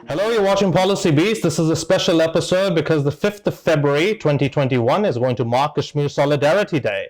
Hello, you're watching Policy Beast. This is a special episode because the 5th of February 2021 is going to mark Kashmir Solidarity Day.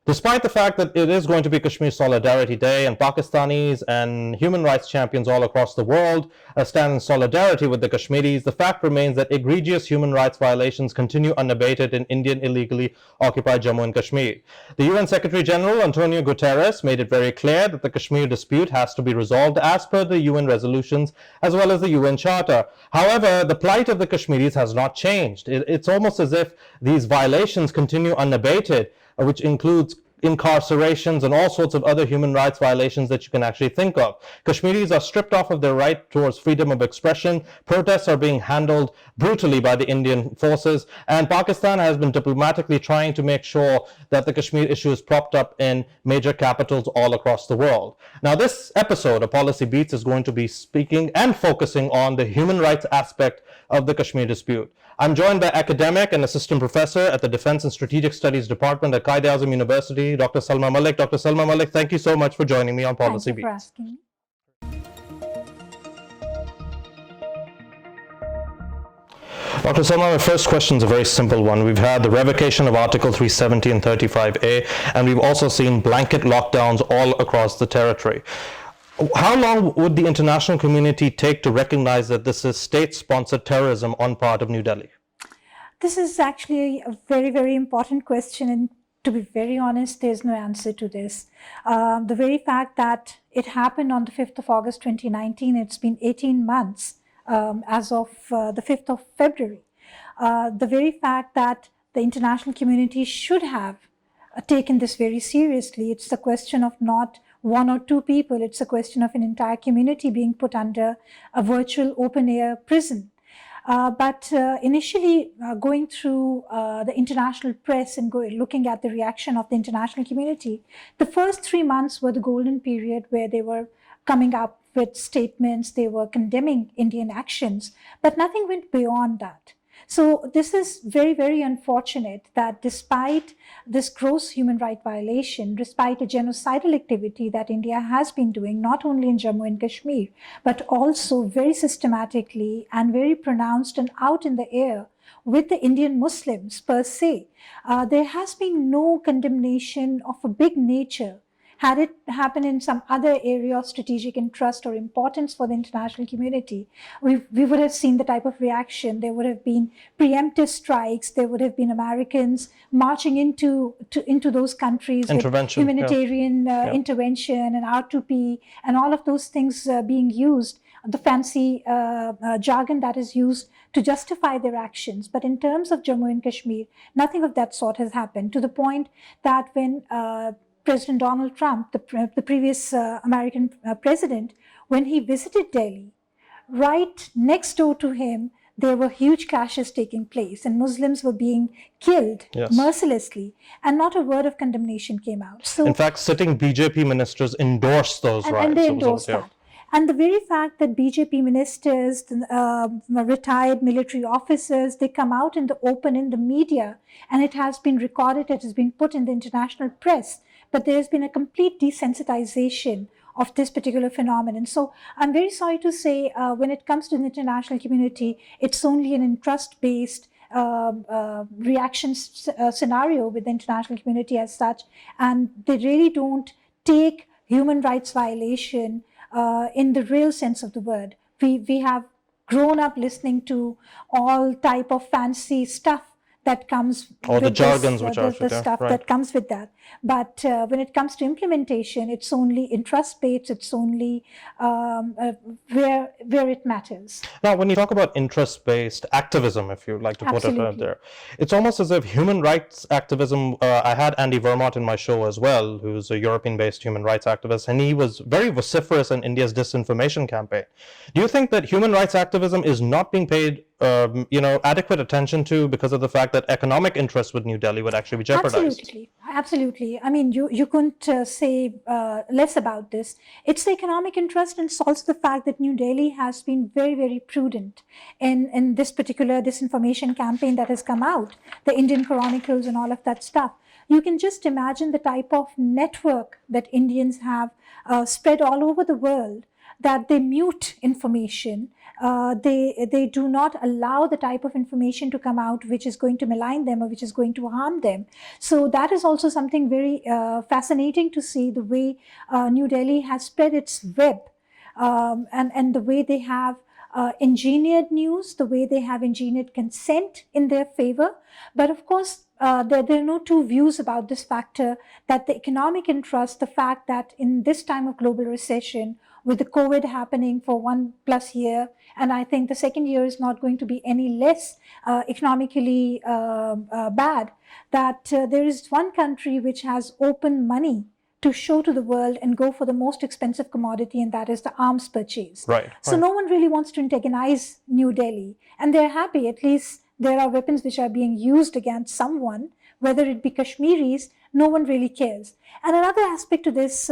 Despite the fact that it is going to be Kashmir Solidarity Day and Pakistanis and human rights champions all across the world stand in solidarity with the Kashmiris, the fact remains that egregious human rights violations continue unabated in Indian illegally occupied Jammu and Kashmir. The UN Secretary General Antonio Guterres made it very clear that the Kashmir dispute has to be resolved as per the UN resolutions as well as the UN Charter. However, the plight of the Kashmiris has not changed. It's almost as if these violations continue unabated, which includes incarcerations and all sorts of other human rights violations that you can actually think of. Kashmiris are stripped off of their right towards freedom of expression. Protests are being handled brutally by the Indian forces, and Pakistan has been diplomatically trying to make sure that the Kashmir issue is propped up in major capitals all across the world. Now, this episode of Policy Beats is going to be speaking and focusing on the human rights aspect of the Kashmir dispute. I'm joined by academic and assistant professor at the Defense and Strategic Studies Department at Quaid Azam University, Dr. Salma Malik. Dr. Salma Malik, thank you so much for joining me on Policy Beats. Thank you for asking. Dr. Salma, my first question is a very simple one. We've had the revocation of Article 370 and 35A, and we've also seen blanket lockdowns all across the territory. How long would the international community take to recognize that this is state-sponsored terrorism on part of New Delhi? This is actually a very, very important question, and to be very honest, there's no answer to this. The very fact that it happened on the 5th of August 2019, it's been 18 months as of the 5th of February. The very fact that the international community should have taken this very seriously. It's a question of not one or two people. It's a question of an entire community being put under a virtual open-air prison. But initially going through the international press and looking at the reaction of the international community, the first 3 months were the golden period where they were coming up with statements, they were condemning Indian actions, but nothing went beyond that. So this is very, very unfortunate that despite this gross human rights violation, despite a genocidal activity that India has been doing, not only in Jammu and Kashmir, but also very systematically and very pronounced and out in the air with the Indian Muslims per se, there has been no condemnation of a big nature. Had it happened in some other area of strategic interest or importance for the international community, we would have seen the type of reaction. There would have been preemptive strikes. There would have been Americans marching into those countries with humanitarian intervention and R2P and all of those things being used, the fancy jargon that is used to justify their actions. But in terms of Jammu and Kashmir, nothing of that sort has happened, to the point that when President Donald Trump, the previous American president, when he visited Delhi, right next door to him, there were huge clashes taking place and Muslims were being killed mercilessly, and not a word of condemnation came out. So, in fact, sitting BJP ministers endorsed those riots. And they endorsed that. And the very fact that BJP ministers, retired military officers, they come out in the open in the media, and it has been recorded, it has been put in the international press, but there's been a complete desensitization of this particular phenomenon. So I'm very sorry to say, when it comes to the international community, it's only an interest-based reaction scenario with the international community as such, and they really don't take human rights violation in the real sense of the word. We have grown up listening to all type of fancy stuff that comes with the jargons, that comes with that. But when it comes to implementation, it's only interest-based, it's only where it matters. Now, when you talk about interest-based activism, if you'd like to put it out there, it's almost as if human rights activism, I had Andy Vermont in my show as well, who's a European-based human rights activist, and he was very vociferous in India's disinformation campaign. Do you think that human rights activism is not being paid adequate attention to because of the fact that economic interests with New Delhi would actually be jeopardized? Absolutely. I mean, you couldn't say less about this. It's the economic interest, and it's also the fact that New Delhi has been very, very prudent in this particular disinformation campaign that has come out, the Indian Chronicles and all of that stuff. You can just imagine the type of network that Indians have spread all over the world that they mute information. They do not allow the type of information to come out which is going to malign them or which is going to harm them. So that is also something very fascinating to see, the way New Delhi has spread its web, and the way they have engineered news, the way they have engineered consent in their favor. But of course, there are no two views about this factor, that the economic interest, the fact that in this time of global recession, with the COVID happening for 1+ year, and I think the second year is not going to be any less economically bad, that there is one country which has open money to show to the world and go for the most expensive commodity, and that is the arms purchase. Right. So no one really wants to antagonize New Delhi, and they're happy. At least there are weapons which are being used against someone, whether it be Kashmiris, no one really cares. And another aspect to this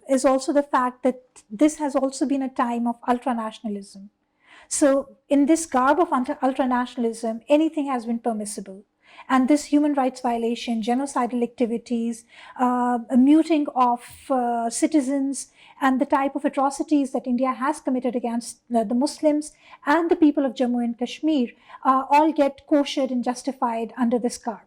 is also the fact that this has also been a time of ultranationalism. So in this garb of ultranationalism, anything has been permissible. And this human rights violation, genocidal activities, a muting of citizens, and the type of atrocities that India has committed against the Muslims and the people of Jammu and Kashmir all get koshered and justified under this garb.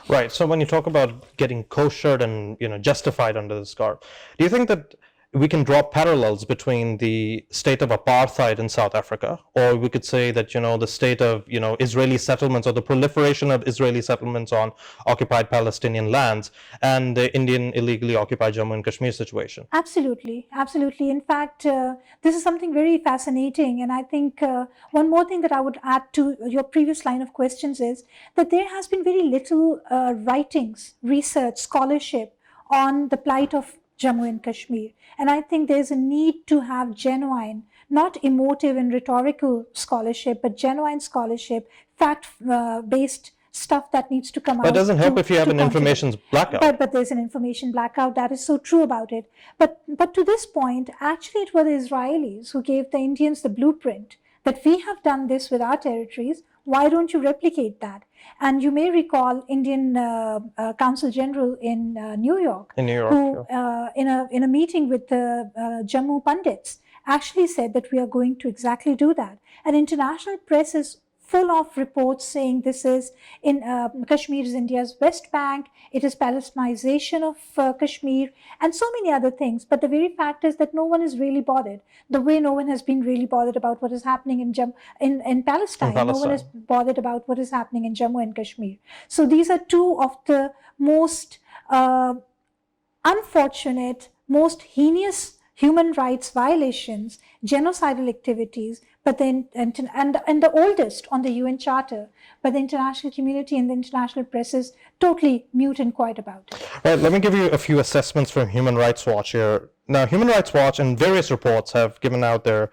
Right. So when you talk about getting koshered and justified under this garb, do you think that we can draw parallels between the state of apartheid in South Africa, or we could say that the state of Israeli settlements, or the proliferation of Israeli settlements on occupied Palestinian lands, and the Indian illegally occupied Jammu and Kashmir situation? Absolutely, absolutely. In fact, this is something very fascinating, and I think one more thing that I would add to your previous line of questions is that there has been very little writings, research, scholarship on the plight of Jammu and Kashmir. And I think there's a need to have genuine, not emotive and rhetorical scholarship, but genuine scholarship, fact-based stuff that needs to come out. That doesn't help if you have an information blackout. But there's an information blackout. That is so true about it. But to this point, actually it were the Israelis who gave the Indians the blueprint that we have done this with our territories. Why don't you replicate that? And you may recall Indian Consul General in New York, who in a meeting with the Jammu Pandits actually said that we are going to exactly do that. And international press is full of reports saying this is Kashmir is India's West Bank, it is Palestinization of Kashmir, and so many other things. But the very fact is that no one is really bothered. The way no one has been really bothered about what is happening in Palestine. No one is bothered about what is happening in Jammu and Kashmir. So these are two of the most unfortunate, most heinous human rights violations, genocidal activities, but then and the oldest on the UN Charter, but the international community and the international press is totally mute and quiet about it. Right, let me give you a few assessments from Human Rights Watch here. Now, Human Rights Watch and various reports have given out their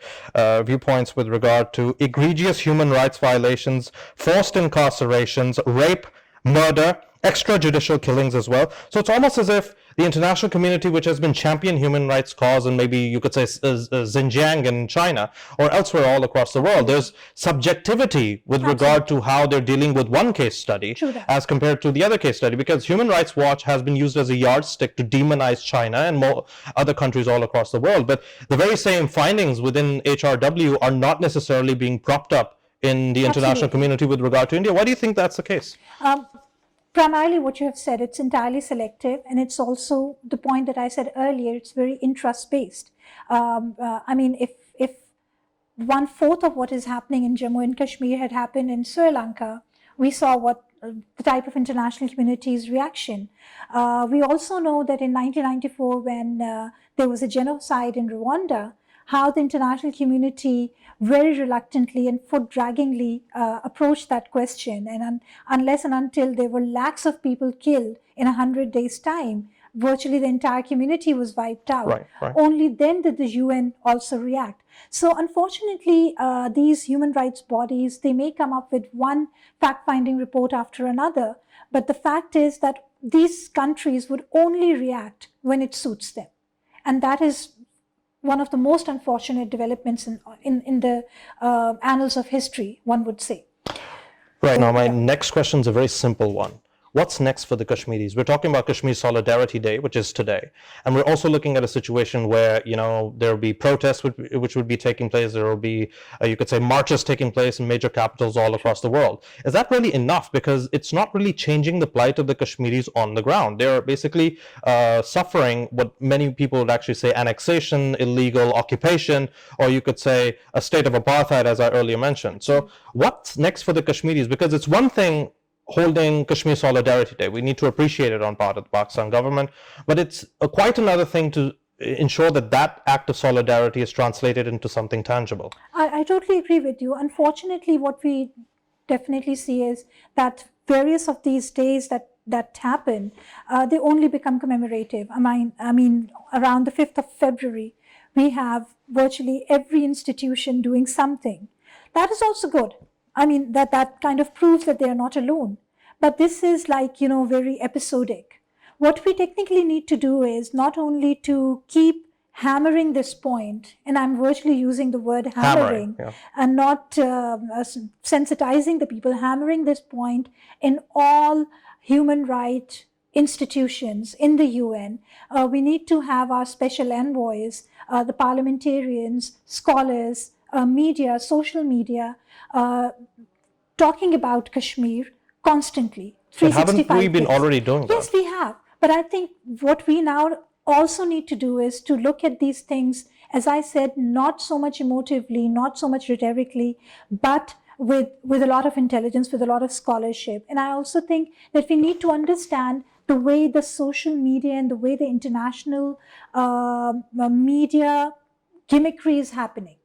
viewpoints with regard to egregious human rights violations, forced incarcerations, rape, murder, extrajudicial killings as well. So it's almost as if the international community, which has been championing human rights cause, and maybe you could say Xinjiang in China or elsewhere all across the world, there's subjectivity with regard to how they're dealing with one case study as compared to the other case study, because Human Rights Watch has been used as a yardstick to demonize China and more other countries all across the world. But the very same findings within HRW are not necessarily being propped up in the international community with regard to India. Why do you think that's the case? Primarily what you have said, it's entirely selective, and it's also the point that I said earlier, it's very interest-based. I mean, if 1/4 of what is happening in Jammu and Kashmir had happened in Sri Lanka, we saw what the type of international community's reaction. We also know that in 1994, when there was a genocide in Rwanda, how the international community very reluctantly and foot-draggingly approached that question. And unless and until there were lakhs of people killed in 100 days' time, virtually the entire community was wiped out. Right. Only then did the UN also react. So unfortunately, these human rights bodies, they may come up with one fact-finding report after another, but the fact is that these countries would only react when it suits them. And that is one of the most unfortunate developments in the annals of history, one would say. Right. Now, my next question is a very simple one. what's next for the Kashmiris? We're talking about Kashmir Solidarity Day, which is today. And we're also looking at a situation where, there will be protests which would be taking place. There will be, you could say, marches taking place in major capitals all across the world. Is that really enough? Because it's not really changing the plight of the Kashmiris on the ground. They're basically suffering what many people would actually say annexation, illegal occupation, or you could say a state of apartheid, as I earlier mentioned. So what's next for the Kashmiris? Because it's one thing holding Kashmir Solidarity Day. We need to appreciate it on part of the Pakistan government, but it's quite another thing to ensure that that act of solidarity is translated into something tangible. I totally agree with you. Unfortunately, what we definitely see is that various of these days that happen, they only become commemorative. I mean, around the 5th of February, we have virtually every institution doing something. That is also good. I mean, that kind of proves that they are not alone. But this is like, very episodic. What we technically need to do is not only to keep hammering this point, and I'm virtually using the word hammering yeah. and not sensitizing the people, hammering this point in all human rights institutions in the UN. We need to have our special envoys, the parliamentarians, scholars, media, social media, talking about Kashmir constantly. But haven't we been already doing that? Yes, we have. But I think what we now also need to do is to look at these things, as I said, not so much emotively, not so much rhetorically, but with a lot of intelligence, with a lot of scholarship. And I also think that we need to understand the way the social media and the way the international media gimmickry is happening.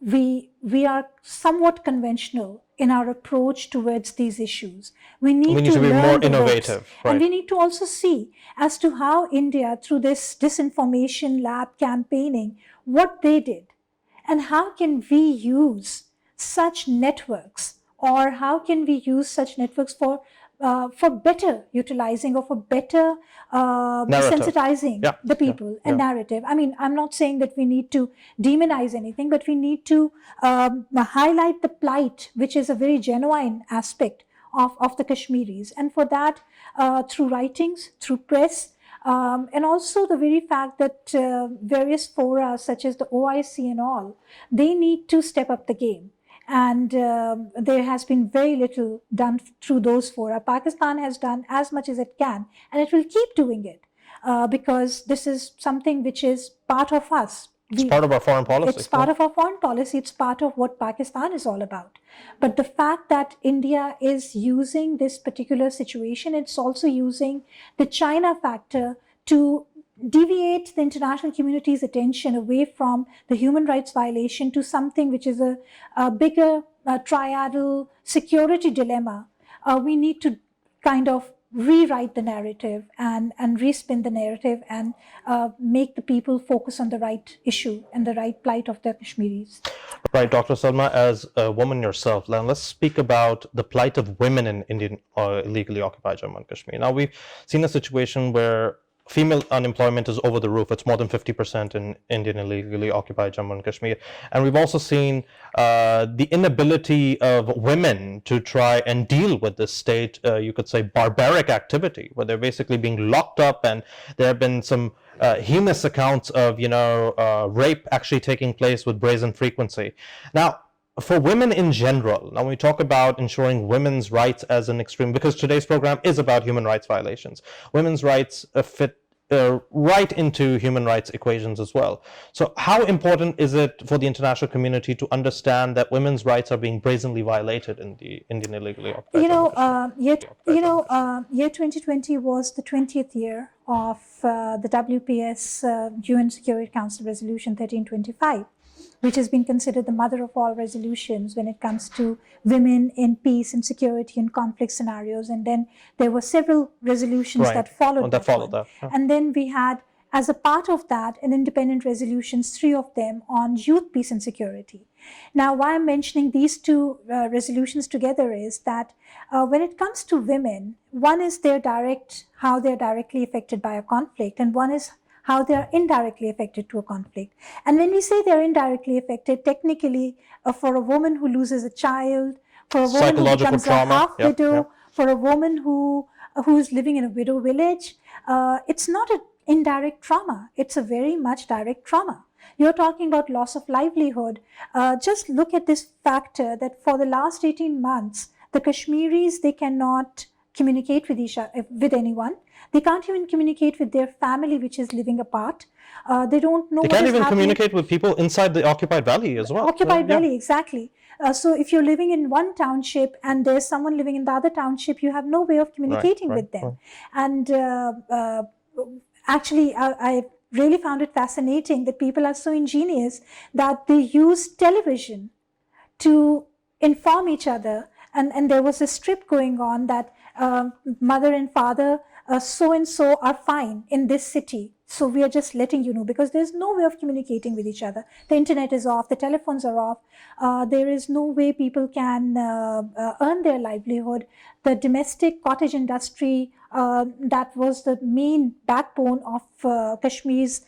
We are somewhat conventional in our approach towards these issues. We need to be learn more the innovative. ropes. Right. And we need to also see as to how India, through this disinformation lab campaigning, what they did. And how can we use such networks, or how can we use such networks for better utilizing or for better sensitizing the people and narrative. I mean, I'm not saying that we need to demonize anything, but we need to highlight the plight, which is a very genuine aspect of the Kashmiris. And for that, through writings, through press, and also the very fact that various fora such as the OIC and all, they need to step up the game. And there has been very little done through those fora. Pakistan has done as much as it can, and it will keep doing it because this is something which is part of us. It's part of our foreign policy. It's part of our foreign policy. It's part of what Pakistan is all about. But the fact that India is using this particular situation, it's also using the China factor to deviate the international community's attention away from the human rights violation to something which is a bigger triadal security dilemma. We need to kind of rewrite the narrative and respin the narrative and make the people focus on the right issue and the right plight of the Kashmiris. Right, Dr. Salma, as a woman yourself, now let's speak about the plight of women in Indian illegally occupied Jammu and Kashmir. Now, we've seen a situation where female unemployment is over the roof. It's more than 50% in Indian illegally occupied Jammu and Kashmir. And we've also seen the inability of women to try and deal with this state, you could say, barbaric activity, where they're basically being locked up, and there have been some heinous accounts of, rape actually taking place with brazen frequency. Now, for women in general, now we talk about ensuring women's rights as an extreme, because today's program is about human rights violations. Women's rights fit right into human rights equations as well. So how important is it for the international community to understand that women's rights are being brazenly violated in the Indian illegally occupied? Year 2020 was the 20th year of the WPS UN Security Council Resolution 1325. Which has been considered the mother of all resolutions when it comes to women in peace and security and conflict scenarios. And then there were several resolutions that followed that. Yeah. And then we had, as a part of that, an independent resolutions, 3 of them on youth, peace and security. Now, why I'm mentioning these 2 resolutions together is that when it comes to women, one is how they're directly affected by a conflict, and one is how they are indirectly affected to a conflict. And when we say they're indirectly affected, technically, for a woman who loses a child, for a woman who becomes a half widow, For a woman who is living in a widow village, it's not an indirect trauma. It's a very much direct trauma. You're talking about loss of livelihood. Just look at this factor that for the last 18 months, the Kashmiris, they cannot communicate with anyone. They can't even communicate with their family, which is living apart. They don't know. They can't even communicate with people inside the occupied valley as well. Occupied valley, exactly. So if you're living in one township and there's someone living in the other township, you have no way of communicating with them. And actually, I really found it fascinating that people are so ingenious that they use television to inform each other. And there was a strip going on that mother and father, so and so are fine in this city. So we are just letting you know, because there's no way of communicating with each other. The internet is off, the telephones are off. There is no way people can earn their livelihood. The domestic cottage industry, that was the main backbone of Kashmir's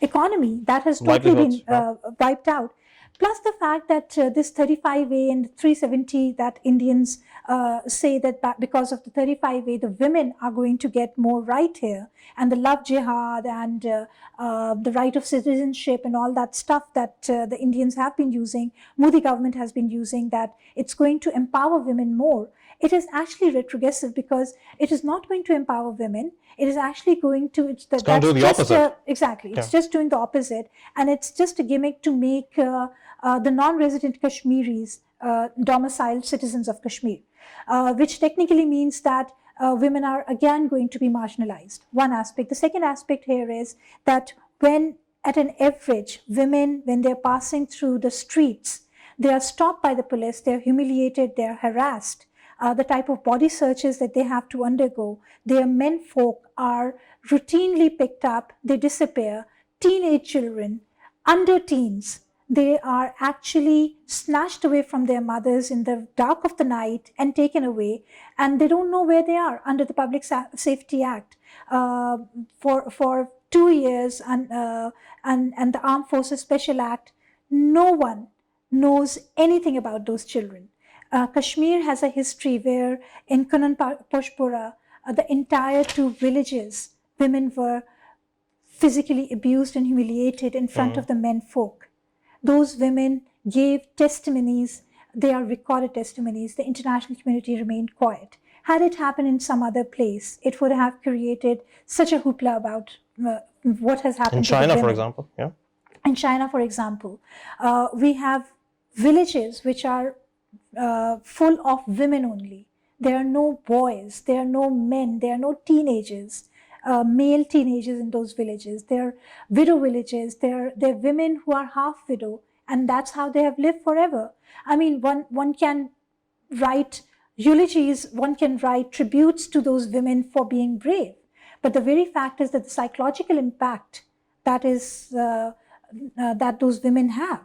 economy, that has totally been wiped out. Plus the fact that this 35A and 370, that Indians say that because of the 35A, the women are going to get more right here, and the love jihad and the right of citizenship and all that stuff that the Indians have been using, Modi government has been using, that it's going to empower women more. It is actually retrogressive, because it is not going to empower women. It is actually going to, it's going to do the opposite. Exactly. It's just doing the opposite. And it's just a gimmick to make the non-resident Kashmiris domiciled citizens of Kashmir, which technically means that women are again going to be marginalized. One aspect. The second aspect here is that when at an average, women, when they're passing through the streets, they are stopped by the police, they're humiliated, they're harassed. The type of body searches that they have to undergo, their menfolk are routinely picked up, they disappear. Teenage children, under teens, they are actually snatched away from their mothers in the dark of the night and taken away, and they don't know where they are under the Public Safety Act. For 2 years, and the Armed Forces Special Act, no one knows anything about those children. Kashmir has a history where in Kunan Poshpura, the entire 2 villages, women were physically abused and humiliated in front of the menfolk. Those women gave testimonies. They are recorded testimonies. The international community remained quiet. Had it happened in some other place, it would have created such a hoopla about what has happened in to the China, women. for example. Yeah. In China, for example, we have villages which are full of women only. There are no boys, there are no men, there are no teenagers, male teenagers in those villages. They're widow villages, they're women who are half widow, and that's how they have lived forever. I mean, one can write eulogies, one can write tributes to those women for being brave, but the very fact is that the psychological impact that is that those women have,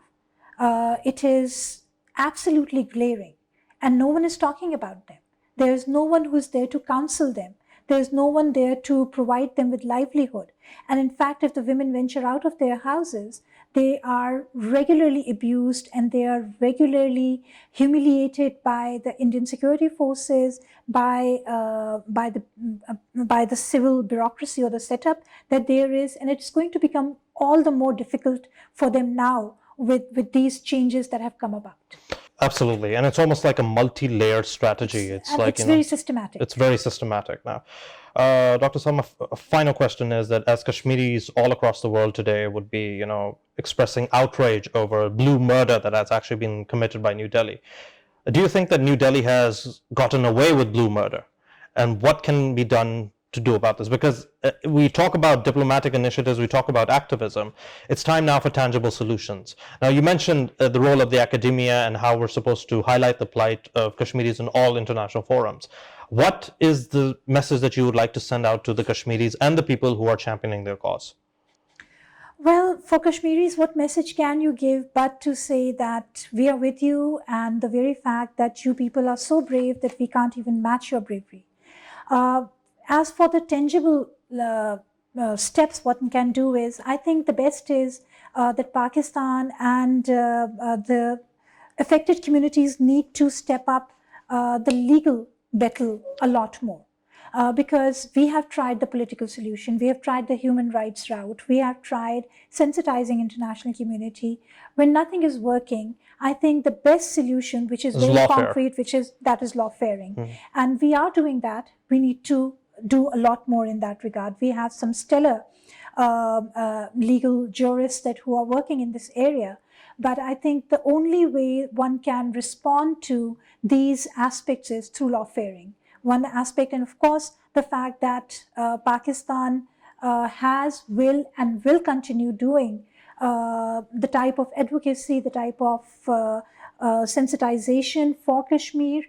it is absolutely glaring, and no one is talking about them. There is no one who is there to counsel them. There is no one there to provide them with livelihood. And in fact, if the women venture out of their houses, they are regularly abused and they are regularly humiliated by the Indian security forces, by the civil bureaucracy or the setup that there is, and it's going to become all the more difficult for them now with these changes that have come about. Absolutely, and it's almost like a multi-layered strategy. It's very systematic. It's very systematic now. Dr. Salma, a final question is that as Kashmiris all across the world today would be, expressing outrage over blue murder that has actually been committed by New Delhi, do you think that New Delhi has gotten away with blue murder? And what can be done to do about this? Because we talk about diplomatic initiatives, we talk about activism. It's time now for tangible solutions. Now, you mentioned the role of the academia and how we're supposed to highlight the plight of Kashmiris in all international forums. What is the message that you would like to send out to the Kashmiris and the people who are championing their cause? Well, for Kashmiris, what message can you give but to say that we are with you, and the very fact that you people are so brave that we can't even match your bravery. As for the tangible steps, what one can do is, I think the best is that Pakistan and the affected communities need to step up the legal battle a lot more. Because we have tried the political solution, we have tried the human rights route, we have tried sensitizing international community. When nothing is working, I think the best solution, which is very concrete, that is lawfaring. And we are doing that. We need to do a lot more in that regard. We have some stellar legal jurists who are working in this area. But I think the only way one can respond to these aspects is through lawfaring. One aspect, and of course, the fact that Pakistan will continue doing the type of advocacy, the type of sensitization for Kashmir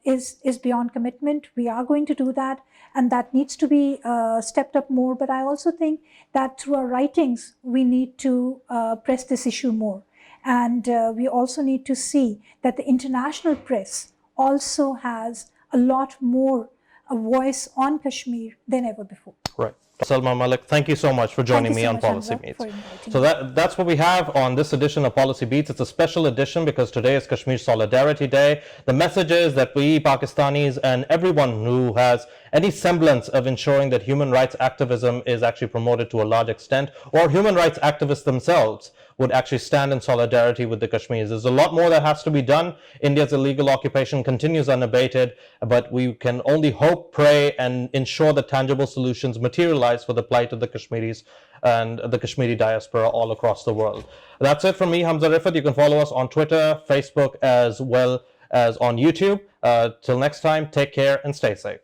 is beyond commitment. We are going to do that, and that needs to be stepped up more. But I also think that through our writings, we need to press this issue more. And we also need to see that the international press also has a lot more a voice on Kashmir than ever before. Right. Salma Malik, thank you so much for joining me on Policy Beats. So that's what we have on this edition of Policy Beats. It's a special edition because today is Kashmir Solidarity Day. The message is that we Pakistanis and everyone who has any semblance of ensuring that human rights activism is actually promoted to a large extent, or human rights activists themselves would actually stand in solidarity with the Kashmiris. There's a lot more that has to be done. India's illegal occupation continues unabated, but we can only hope, pray, and ensure that tangible solutions materialize for the plight of the Kashmiris and the Kashmiri diaspora all across the world. That's it from me, Hamzah Rifaat. You can follow us on Twitter, Facebook, as well as on YouTube. Till next time, take care and stay safe.